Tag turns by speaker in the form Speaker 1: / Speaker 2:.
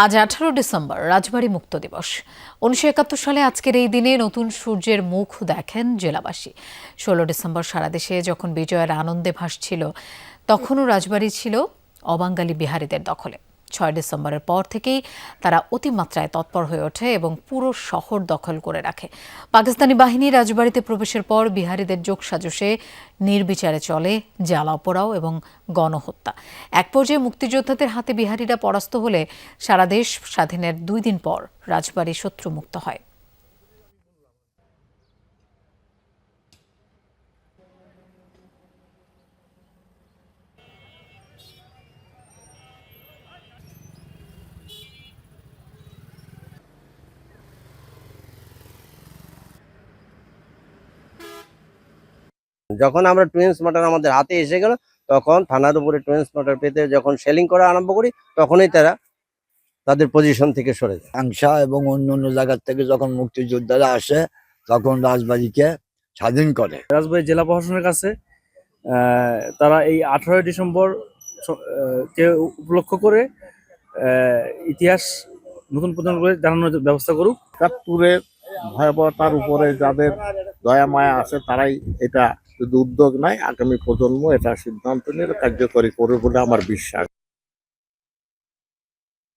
Speaker 1: আজ 18 ডিসেম্বর রাজবাড়ী মুক্ত দিবস। 1971 সালে আজকের এই দিনে নতুন সূর্যের মুখ দেখেন জেলাবাসী। 16 ডিসেম্বর সারা দেশে যখন বিজয়ের আনন্দে ভাসছিল, তখনও রাজবাড়ী ছিল অবাঙালি বিহারীদের দখলে। 6 ডিসেম্বরের পর থেকেই তারা অতিমাত্রায় তৎপর হয়ে ওঠে এবং পুরো শহর দখল করে রাখে। পাকিস্তানি বাহিনী রাজবাড়ীতে প্রবেশের পর বিহারীদের যোগসাজশে নির্বিচারে চলে জ্বালাও পোড়াও এবং গণহত্যা। এক পর্যায়ে মুক্তিযোদ্ধাদের হাতে বিহারীরা পরাস্ত হলে সারা দেশ স্বাধীনের 2 দিন পর রাজবাড়ী শত্রুমুক্ত হয়।
Speaker 2: যখন আমরা টুইন্স মর্টার আমাদের হাতে এসে গেল, তখন থানার উপরে টুইন্স মর্টার পেতে যখন শেলিং করা আরম্ভ করি, তখনই তারা তাদের পজিশন থেকে সরে যায়।
Speaker 3: আংশা এবং অন্য অন্য জায়গার থেকে যখন মুক্তিযোদ্ধারা আসে, তখন রাজবাড়িকে স্বাধীন করে।
Speaker 4: রাজবাড়ী জেলা প্রশাসনের কাছে তারা এই 18 ডিসেম্বর কে উপলক্ষ করে ইতিহাস নতুন প্রজন্মকে জানানোর ব্যবস্থা করুক।
Speaker 5: 71-এর ভয়াবহতার উপরে যাদের দয়া মায়া আছে, তারাই এটা শুধু উদ্যোগ নয়, আগামী প্রজন্ম এটা সিদ্ধান্ত নিয়ে কার্যকরী করবে বলে আমার বিশ্বাস।